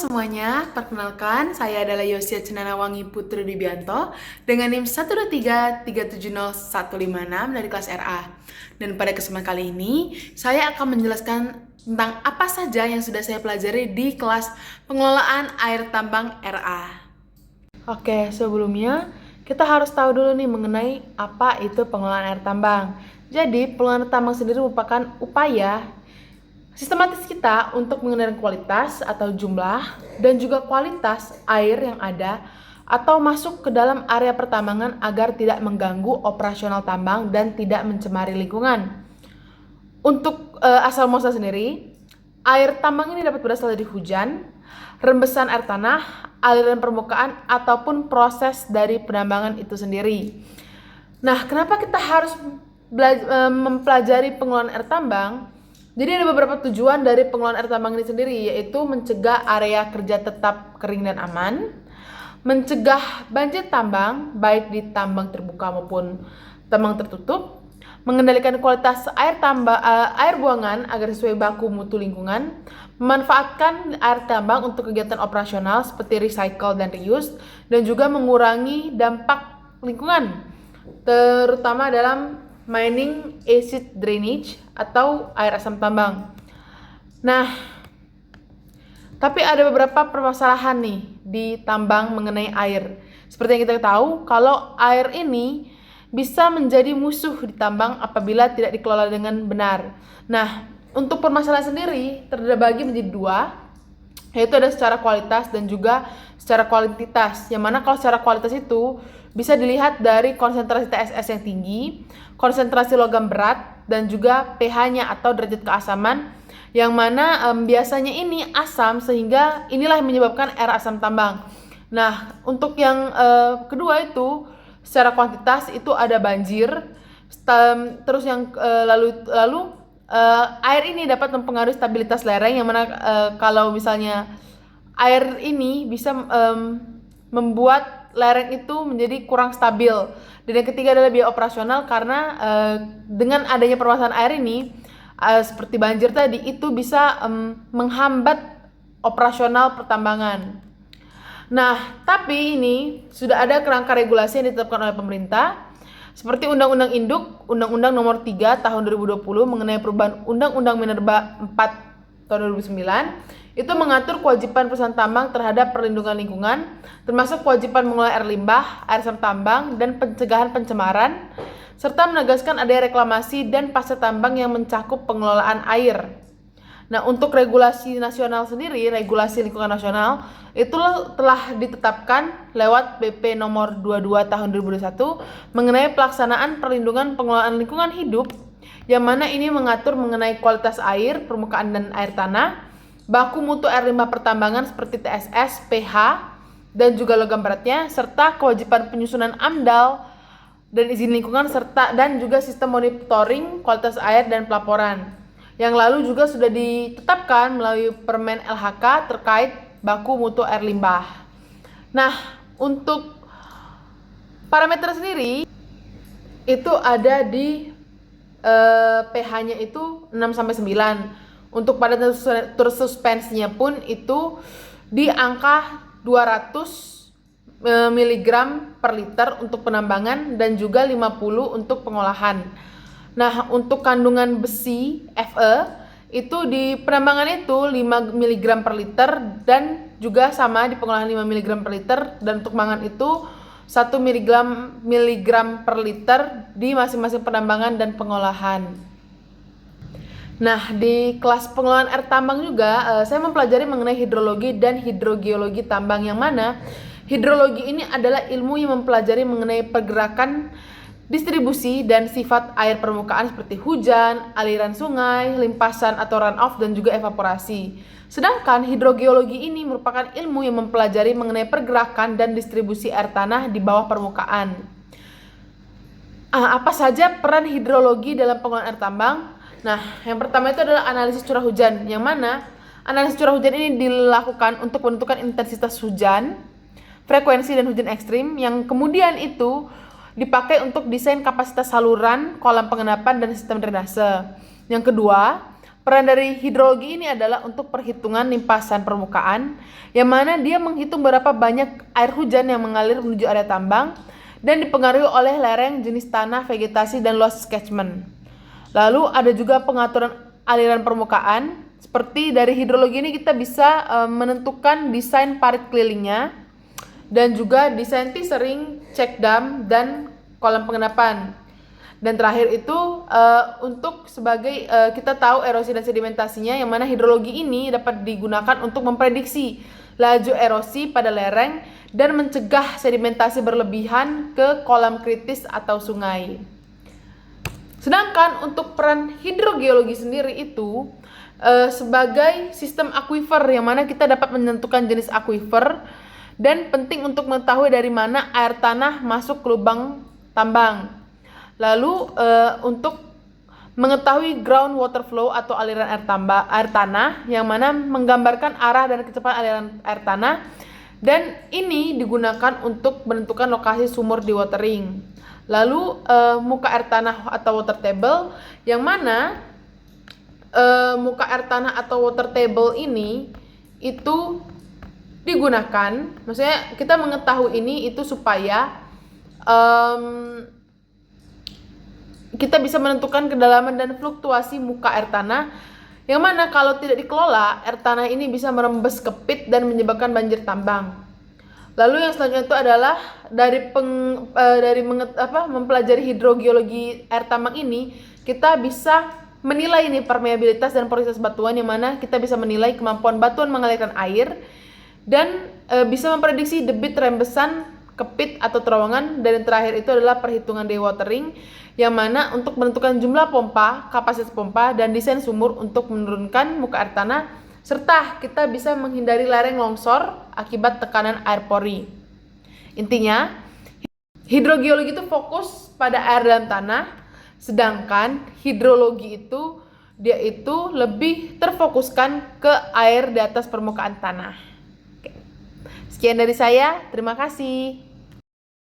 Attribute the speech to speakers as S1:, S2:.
S1: semuanya, perkenalkan saya adalah Yosia Cenanawangi Putri Dibianto dengan NIM 123370156 dari kelas RA. Dan pada kesempatan kali ini, saya akan menjelaskan tentang apa saja yang sudah saya pelajari di kelas pengelolaan air tambang RA. Oke, sebelumnya kita harus tahu dulu nih mengenai apa itu pengelolaan air tambang. Jadi, pengelolaan air tambang sendiri merupakan upaya sistematis kita untuk mengenali kualitas atau jumlah dan juga kualitas air yang ada atau masuk ke dalam area pertambangan agar tidak mengganggu operasional tambang dan tidak mencemari lingkungan. Untuk asal muasal sendiri, air tambang ini dapat berasal dari hujan, rembesan air tanah, aliran permukaan, ataupun proses dari penambangan itu sendiri. Nah, kenapa kita harus mempelajari pengelolaan air tambang? Jadi ada beberapa tujuan dari pengelolaan air tambang ini sendiri, yaitu mencegah area kerja tetap kering dan aman, mencegah banjir tambang baik di tambang terbuka maupun tambang tertutup, mengendalikan kualitas air buangan agar sesuai baku mutu lingkungan, memanfaatkan air tambang untuk kegiatan operasional seperti recycle dan reuse, dan juga mengurangi dampak lingkungan, terutama dalam mining acid drainage atau air asam tambang. Nah, tapi ada beberapa permasalahan nih di tambang mengenai air. Seperti yang kita tahu, kalau air ini bisa menjadi musuh di tambang apabila tidak dikelola dengan benar. Nah, untuk permasalahan sendiri terbagi menjadi dua, yaitu ada secara kualitas dan juga secara kuantitas. Yang mana kalau secara kualitas itu bisa dilihat dari konsentrasi TSS yang tinggi, konsentrasi logam berat, dan juga pH-nya atau derajat keasaman, yang mana biasanya ini asam sehingga inilah yang menyebabkan air asam tambang. Nah, untuk yang kedua itu secara kuantitas itu ada banjir, terus yang lalu air ini dapat mempengaruhi stabilitas lereng, yang mana kalau misalnya air ini bisa membuat lereng itu menjadi kurang stabil. Dan yang ketiga adalah biaya operasional, karena dengan adanya permasalahan air ini seperti banjir tadi itu bisa menghambat operasional pertambangan. Nah, tapi ini sudah ada kerangka regulasi yang ditetapkan oleh pemerintah seperti Undang-Undang Induk, Undang-Undang Nomor 3 Tahun 2020 mengenai perubahan Undang-Undang Minerba 4 Tahun 2009. Itu mengatur kewajiban perusahaan tambang terhadap perlindungan lingkungan, termasuk kewajiban mengelola air limbah, air asam tambang, dan pencegahan pencemaran, serta menegaskan adanya reklamasi dan pasca tambang yang mencakup pengelolaan air. Nah, untuk regulasi nasional sendiri, regulasi lingkungan nasional, itu telah ditetapkan lewat PP nomor 22 tahun 2021 mengenai pelaksanaan perlindungan pengelolaan lingkungan hidup, yang mana ini mengatur mengenai kualitas air, permukaan dan air tanah, baku mutu air limbah pertambangan seperti TSS, pH, dan juga logam beratnya, serta kewajiban penyusunan AMDAL dan izin lingkungan, serta dan juga sistem monitoring kualitas air dan pelaporan. Yang lalu juga sudah ditetapkan melalui Permen LHK terkait baku mutu air limbah. Nah, untuk parameter sendiri itu ada di pH-nya itu 6-9. Untuk pada suspensinya pun itu di angka 200 mg per liter untuk penambangan dan juga 50 untuk pengolahan. Nah, untuk kandungan besi Fe itu di penambangan itu 5 mg per liter dan juga sama di pengolahan 5 mg per liter, dan untuk mangan itu 1 mg per liter di masing-masing penambangan dan pengolahan. Nah, di kelas pengelolaan air tambang juga saya mempelajari mengenai hidrologi dan hidrogeologi tambang, yang mana hidrologi ini adalah ilmu yang mempelajari mengenai pergerakan, distribusi, dan sifat air permukaan seperti hujan, aliran sungai, limpasan atau runoff, dan juga evaporasi. Sedangkan hidrogeologi ini merupakan ilmu yang mempelajari mengenai pergerakan dan distribusi air tanah di bawah permukaan. Apa saja peran hidrologi dalam pengelolaan air tambang? Nah, yang pertama itu adalah analisis curah hujan, yang mana analisis curah hujan ini dilakukan untuk menentukan intensitas hujan, frekuensi dan hujan ekstrim, yang kemudian itu dipakai untuk desain kapasitas saluran, kolam pengendapan, dan sistem drainase. Yang kedua, Peran dari hidrologi ini adalah untuk perhitungan limpasan permukaan, yang mana dia menghitung berapa banyak air hujan yang mengalir menuju area tambang dan dipengaruhi oleh lereng, jenis tanah, vegetasi, dan luas catchment. Lalu ada juga pengaturan aliran permukaan. Seperti dari hidrologi ini kita bisa menentukan desain parit kelilingnya dan juga desain T-sering, check dam, dan kolam pengendapan. Dan terakhir itu untuk sebagai kita tahu erosi dan sedimentasinya, yang mana hidrologi ini dapat digunakan untuk memprediksi laju erosi pada lereng dan mencegah sedimentasi berlebihan ke kolam kritis atau sungai. Sedangkan untuk peran hidrogeologi sendiri itu sebagai sistem aquifer, yang mana kita dapat menentukan jenis aquifer dan penting untuk mengetahui dari mana air tanah masuk ke lubang tambang. Lalu untuk mengetahui ground water flow atau aliran air tanah, yang mana menggambarkan arah dan kecepatan aliran air tanah, dan ini digunakan untuk menentukan lokasi sumur di watering. Lalu muka air tanah atau water table, yang mana muka air tanah atau water table ini itu digunakan, maksudnya kita mengetahui ini itu supaya kita bisa menentukan kedalaman dan fluktuasi muka air tanah, yang mana kalau tidak dikelola, air tanah ini bisa merembes ke pit dan menyebabkan banjir tambang. Lalu yang selanjutnya itu adalah dari mempelajari hidrogeologi air tambang ini, kita bisa menilai ini permeabilitas dan porositas batuan, yang mana kita bisa menilai kemampuan batuan mengalirkan air dan bisa memprediksi debit rembesan ke pit atau terowongan. Dan yang terakhir itu adalah perhitungan dewatering, yang mana untuk menentukan jumlah pompa, kapasitas pompa, dan desain sumur untuk menurunkan muka air tanah, serta kita bisa menghindari lereng longsor akibat tekanan air pori. Intinya, hidrogeologi itu fokus pada air dalam tanah, sedangkan hidrologi itu dia itu lebih terfokuskan ke air di atas permukaan tanah. Oke. Sekian dari saya, terima kasih.